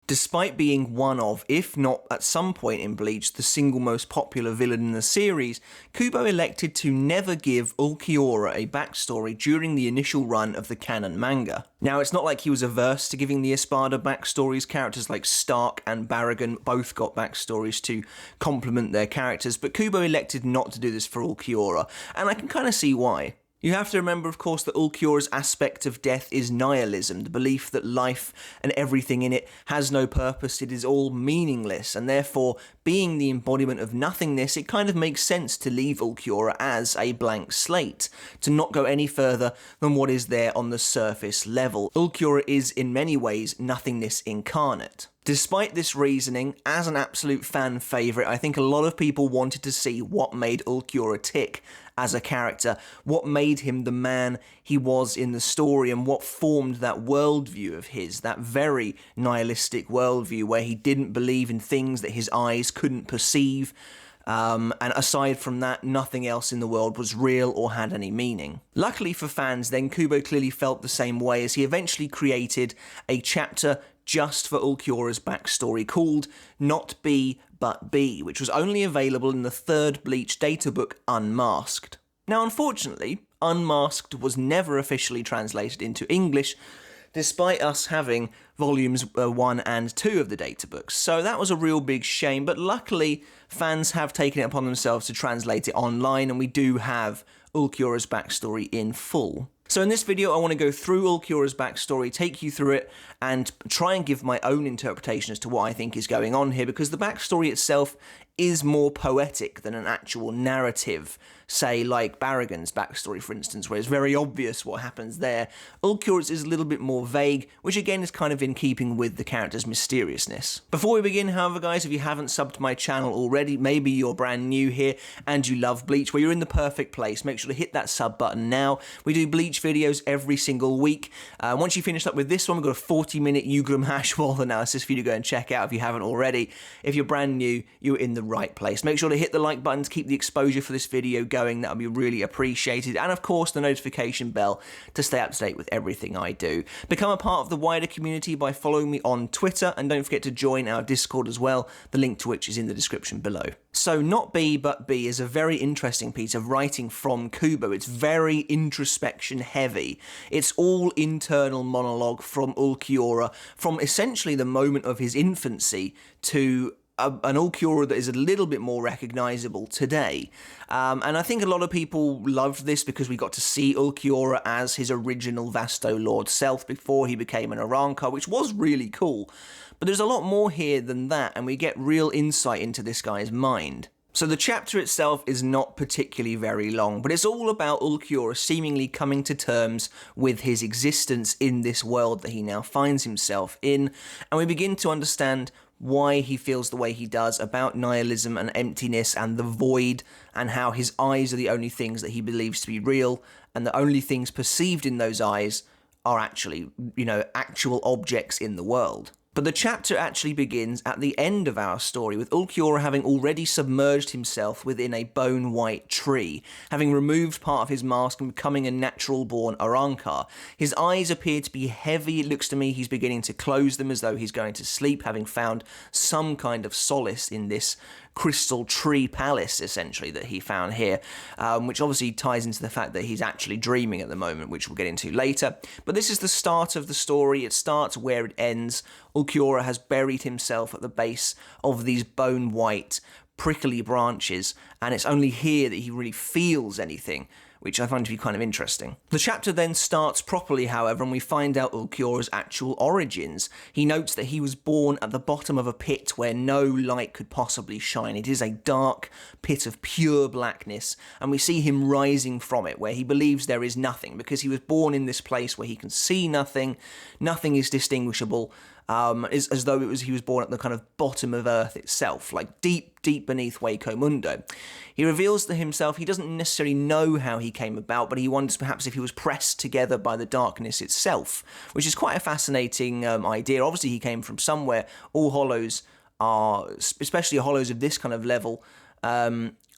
Despite being one of, if not at some point in Bleach, the single most popular villain in the series, Kubo elected to never give ULQUIORRA a backstory during the initial run of the canon manga. Now, it's not like he was averse to giving the Espada backstories. Characters like Stark and Barragan both got backstories to complement their characters, but Kubo elected not to do this for ULQUIORRA, and I can kind of see why. You have to remember, of course, that ULQUIORRA's aspect of death is nihilism, the belief that life and everything in it has no purpose, it is all meaningless, and therefore, being the embodiment of nothingness, it kind of makes sense to leave ULQUIORRA as a blank slate, to not go any further than what is there on the surface level. ULQUIORRA is, in many ways, nothingness incarnate. Despite this reasoning, as an absolute fan favourite, I think a lot of people wanted to see what made ULQUIORRA tick as a character, what made him the man he was in the story, and what formed that worldview of his, that very nihilistic worldview where he didn't believe in things that his eyes couldn't perceive, and aside from that, nothing else in the world was real or had any meaning. Luckily for fans then, Kubo clearly felt the same way, as he eventually created a chapter just for ULQUIORRA's backstory called Not B But B, which was only available in the third Bleach databook, Unmasked. Now, unfortunately, Unmasked was never officially translated into English, despite us having volumes 1 and 2 of the databooks. So that was a real big shame, but luckily fans have taken it upon themselves to translate it online, and we do have ULQUIORRA's backstory in full. So in this video, I want to go through ULQUIORRA's backstory, take you through it, and try and give my own interpretation as to what I think is going on here, because the backstory itself is more poetic than an actual narrative, say like Barragan's backstory, for instance, where it's very obvious what happens there. ULQUIORRA's is a little bit more vague, which again is kind of in keeping with the character's mysteriousness. Before we begin, however, guys, if you haven't subbed to my channel already, maybe you're brand new here and you love Bleach, well, you're in the perfect place. Make sure to hit that sub button now. We do Bleach videos every single week. Once you finish up with this one, we've got a 40-minute Ugram hash wall analysis for you to go and check out if you haven't already. If you're brand new, you're in the right place. Make sure to hit the like button to keep the exposure for this video going. That would be really appreciated. And of course, the notification bell to stay up to date with everything I do. Become a part of the wider community by following me on Twitter, and don't forget to join our Discord as well, the link to which is in the description below. So Not B But B is a very interesting piece of writing from Kubo. It's very introspection heavy. It's all internal monologue from ULQUIORRA, from essentially the moment of his infancy to an ULQUIORRA that is a little bit more recognisable today. And I think a lot of people loved this because we got to see ULQUIORRA as his original Vasto Lord self before he became an Arrancar, which was really cool. But there's a lot more here than that, and we get real insight into this guy's mind. So the chapter itself is not particularly very long, but it's all about ULQUIORRA seemingly coming to terms with his existence in this world that he now finds himself in, and we begin to understand why he feels the way he does about nihilism and emptiness and the void, and how his eyes are the only things that he believes to be real, and the only things perceived in those eyes are actually, actual objects in the world. But the chapter actually begins at the end of our story, with ULQUIORRA having already submerged himself within a bone-white tree, having removed part of his mask and becoming a natural-born Arrancar. His eyes appear to be heavy. It looks to me he's beginning to close them as though he's going to sleep, having found some kind of solace in this crystal tree palace, essentially, that he found here, which obviously ties into the fact that he's actually dreaming at the moment, which we'll get into later. But this is the start of the story. It starts where it ends. ULQUIORRA has buried himself at the base of these bone-white, prickly branches, and it's only here that he really feels anything, which I find to be kind of interesting. The chapter then starts properly, however, and we find out ULQUIORRA's actual origins. He notes that he was born at the bottom of a pit where no light could possibly shine. It is a dark pit of pure blackness, and we see him rising from it, where he believes there is nothing, because he was born in this place where he can see nothing, nothing is distinguishable, as though he was born at the kind of bottom of Earth itself, like deep beneath Hueco Mundo. He reveals to himself he doesn't necessarily know how he came about, but he wonders perhaps if he was pressed together by the darkness itself, which is quite a fascinating idea. Obviously, he came from somewhere. All hollows are, especially hollows of this kind of level,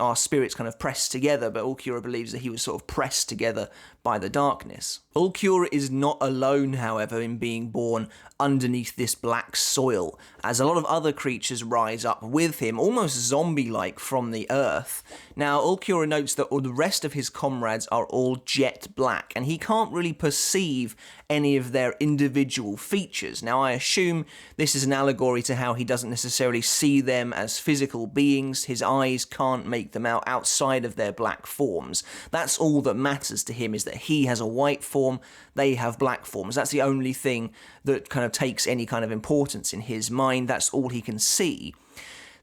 our spirits kind of pressed together, but Ulquiorra believes that he was sort of pressed together by the darkness. Ulquiorra is not alone, however, in being born underneath this black soil, as a lot of other creatures rise up with him, almost zombie-like from the earth. Now, Ulquiorra notes that all the rest of his comrades are all jet black, and he can't really perceive any of their individual features. Now, I assume this is an allegory to how he doesn't necessarily see them as physical beings. His eyes can't make them out outside of their black forms. That's all that matters to him, is that he has a white form, they have black forms. That's the only thing that kind of takes any kind of importance in his mind. That's all he can see.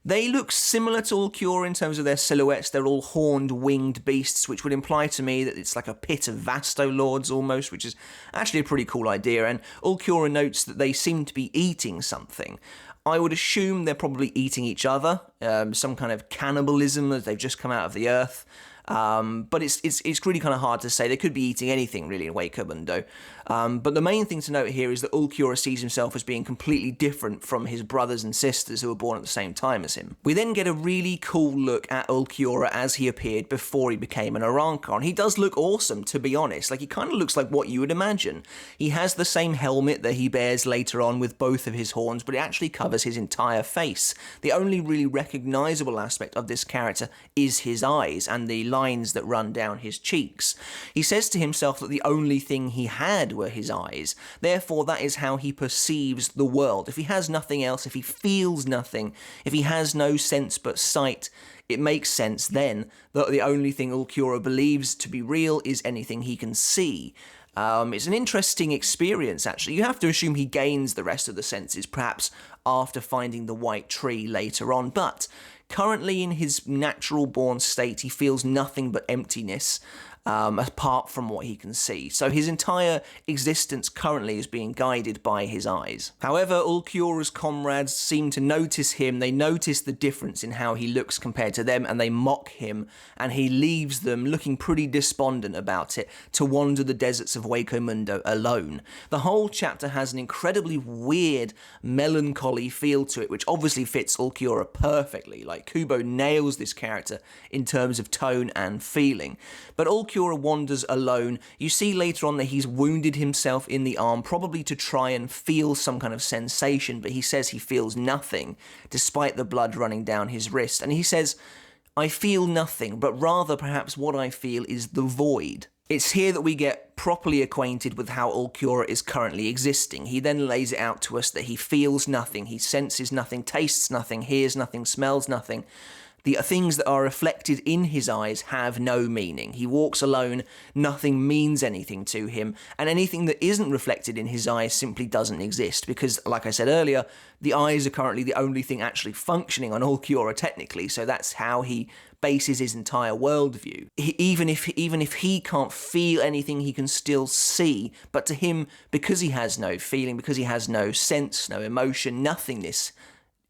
They look similar to Ulquiorra in terms of their silhouettes. They're all horned, winged beasts, which would imply to me that it's like a pit of Vasto Lords almost, which is actually a pretty cool idea. And Ulquiorra notes that they seem to be eating something. I would assume they're probably eating each other, some kind of cannibalism as they've just come out of the earth. But it's really kind of hard to say. They could be eating anything, really, in Hueco Mundo. But the main thing to note here is that Ulquiorra sees himself as being completely different from his brothers and sisters who were born at the same time as him. We then get a really cool look at Ulquiorra as he appeared before he became an Arrancar. And he does look awesome, to be honest. Like, he kind of looks like what you would imagine. He has the same helmet that he bears later on with both of his horns, but it actually covers his entire face. The only really recognisable aspect of this character is his eyes and the lines that run down his cheeks. He says to himself that the only thing he had were his eyes. Therefore, that is how he perceives the world. If he has nothing else, if he feels nothing, if he has no sense but sight, it makes sense then that the only thing Ulquiorra believes to be real is anything he can see. It's an interesting experience, actually. You have to assume he gains the rest of the senses, perhaps after finding the white tree later on, but currently in his natural-born state, he feels nothing but emptiness, apart from what he can see. So his entire existence currently is being guided by his eyes. However, Ulquiorra's comrades seem to notice him. They notice the difference in how he looks compared to them, and they mock him, and he leaves them looking pretty despondent about it to wander the deserts of Hueco Mundo alone. The whole chapter has an incredibly weird, melancholy feel to it, which obviously fits Ulquiorra perfectly. Like, Kubo nails this character in terms of tone and feeling. But Ulquiorra wanders alone. You see later on that he's wounded himself in the arm, probably to try and feel some kind of sensation, but he says he feels nothing, despite the blood running down his wrist. And he says, "I feel nothing, but rather perhaps what I feel is the void." It's here that we get properly acquainted with how Ulquiorra is currently existing. He then lays it out to us that he feels nothing, he senses nothing, tastes nothing, hears nothing, smells nothing. The things that are reflected in his eyes have no meaning. He walks alone, nothing means anything to him, and anything that isn't reflected in his eyes simply doesn't exist, because, like I said earlier, the eyes are currently the only thing actually functioning on Ulquiorra technically, so that's how he bases his entire worldview. Even if he can't feel anything, he can still see, but to him, because he has no feeling, because he has no sense, no emotion, nothingness,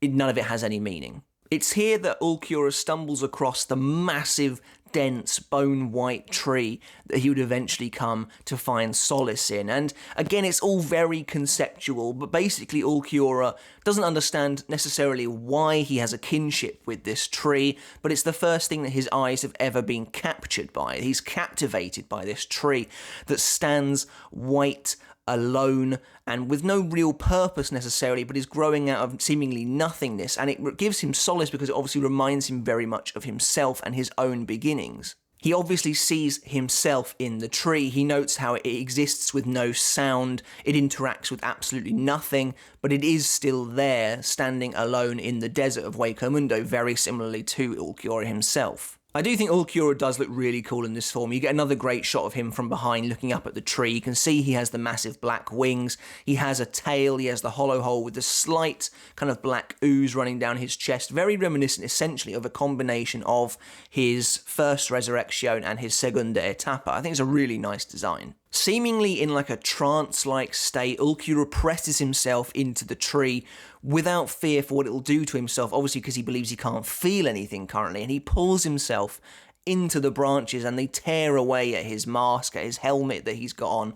none of it has any meaning. It's here that Ulquiorra stumbles across the massive, dense, bone-white tree that he would eventually come to find solace in. And again, it's all very conceptual, but basically Ulquiorra doesn't understand necessarily why he has a kinship with this tree, but it's the first thing that his eyes have ever been captured by. He's captivated by this tree that stands white, alone, and with no real purpose necessarily, but is growing out of seemingly nothingness, and it gives him solace because it obviously reminds him very much of himself and his own beginnings. He obviously sees himself in the tree. He notes how it exists with no sound, it interacts with absolutely nothing, but it is still there, standing alone in the desert of Hueco Mundo, very similarly to Ulquiorra himself. I do think Ulquiorra does look really cool in this form. You get another great shot of him from behind looking up at the tree. You can see he has the massive black wings, he has a tail, he has the hollow hole with the slight kind of black ooze running down his chest, very reminiscent essentially of a combination of his first Resurrection and his Segunda Etapa. I think it's a really nice design. Seemingly in like a trance-like state, Ulquiorra presses himself into the tree without fear for what it'll do to himself, obviously because he believes he can't feel anything currently, and he pulls himself into the branches and they tear away at his mask, at his helmet that he's got on,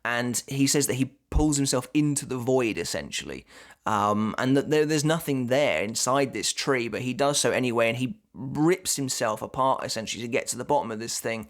and he says that he pulls himself into the void, essentially, and that there's nothing there inside this tree, but he does so anyway, and he rips himself apart, essentially, to get to the bottom of this thing,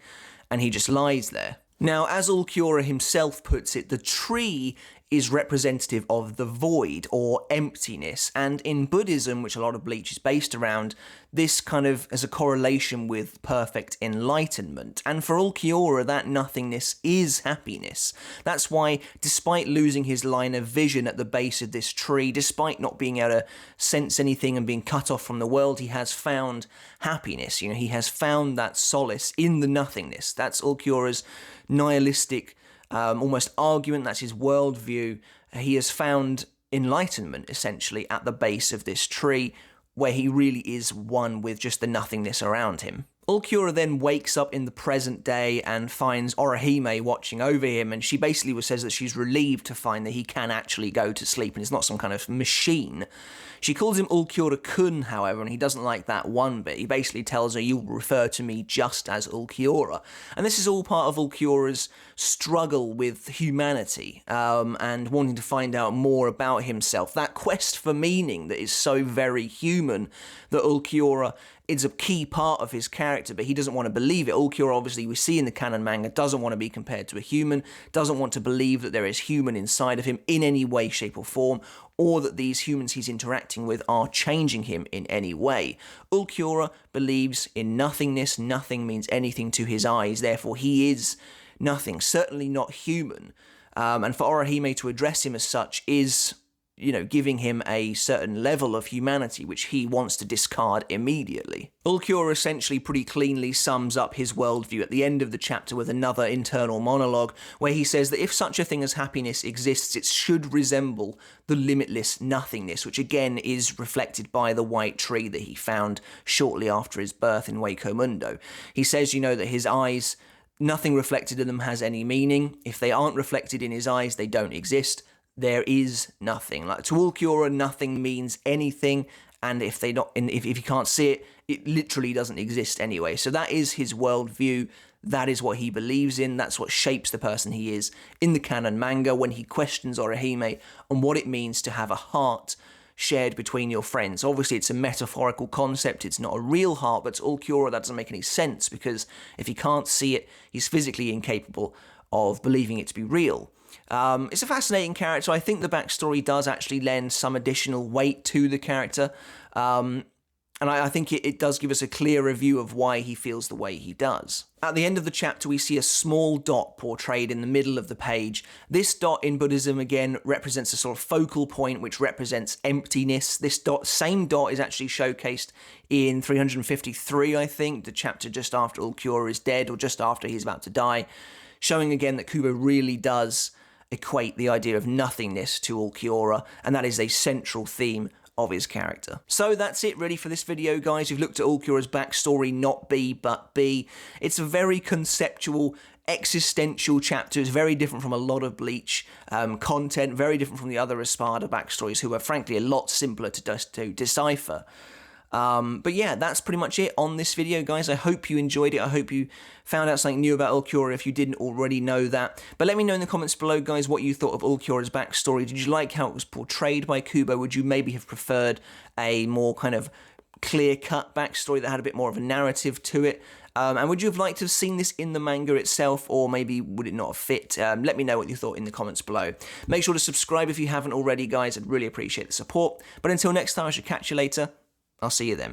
and he just lies there. Now, as ULQUIORRA himself puts it, the tree is representative of the void or emptiness, and in Buddhism, which a lot of Bleach is based around, this kind of has a correlation with perfect enlightenment, and for ULQUIORRA that nothingness is happiness. That's why, despite losing his line of vision at the base of this tree, despite not being able to sense anything and being cut off from the world, he has found happiness. You know, he has found that solace in the nothingness. That's ULQUIORRA's nihilistic almost argument, that's his worldview. He has found enlightenment, essentially, at the base of this tree, where he really is one with just the nothingness around him. ULQUIORRA then wakes up in the present day and finds Orihime watching over him, and she basically says that she's relieved to find that he can actually go to sleep and it's not some kind of machine. She calls him ULQUIORRA-kun, however, and he doesn't like that one bit. He basically tells her, "You will refer to me just as ULQUIORRA." And this is all part of ULQUIORRA's struggle with humanity and wanting to find out more about himself. That quest for meaning that is so very human that ULQUIORRA is a key part of his character, but he doesn't want to believe it. ULQUIORRA, obviously, we see in the canon manga, doesn't want to be compared to a human, doesn't want to believe that there is human inside of him in any way, shape, or form, or that these humans he's interacting with are changing him in any way. ULQUIORRA believes in nothingness. Nothing means anything to his eyes, therefore he is nothing, certainly not human. And for Orihime to address him as such is, you know, giving him a certain level of humanity, which he wants to discard immediately. ULQUIORRA essentially pretty cleanly sums up his worldview at the end of the chapter with another internal monologue, where he says that if such a thing as happiness exists, it should resemble the limitless nothingness, which again is reflected by the white tree that he found shortly after his birth in Hueco Mundo. He says, you know, that his eyes, nothing reflected in them has any meaning. If they aren't reflected in his eyes, they don't exist. There is nothing. Like, to ULQUIORRA, nothing means anything, and if you can't see it, it literally doesn't exist anyway. So that is his worldview. That is what he believes in. That's what shapes the person he is in the canon manga when he questions Orihime on what it means to have a heart shared between your friends. Obviously, it's a metaphorical concept. It's not a real heart, but to ULQUIORRA, that doesn't make any sense, because if he can't see it, he's physically incapable of believing it to be real. It's a fascinating character. I think the backstory does actually lend some additional weight to the character, and I think it does give us a clearer view of why he feels the way he does. At the end of the chapter, we see a small dot portrayed in the middle of the page. This dot in Buddhism, again, represents a sort of focal point, which represents emptiness. This same dot is actually showcased in 353, I think, the chapter just after ULQUIORRA is dead, or just after he's about to die, showing again that Kubo really does equate the idea of nothingness to ULQUIORRA, and that is a central theme of his character. So that's it really for this video, guys. We've looked at ULQUIORRA's backstory, not B, but B. It's a very conceptual, existential chapter. It's very different from a lot of Bleach content, very different from the other Espada backstories, who are frankly a lot simpler to decipher. But yeah, that's pretty much it on this video, guys. I hope you enjoyed it. I hope you found out something new about ULQUIORRA if you didn't already know that. But let me know in the comments below, guys, what you thought of ULQUIORRA's backstory. Did you like how it was portrayed by Kubo? Would you maybe have preferred a more kind of clear-cut backstory that had a bit more of a narrative to it? And would you have liked to have seen this in the manga itself, or maybe would it not have fit? Let me know what you thought in the comments below. Make sure to subscribe if you haven't already, guys. I'd really appreciate the support. But until next time, I shall catch you later. I'll see you then.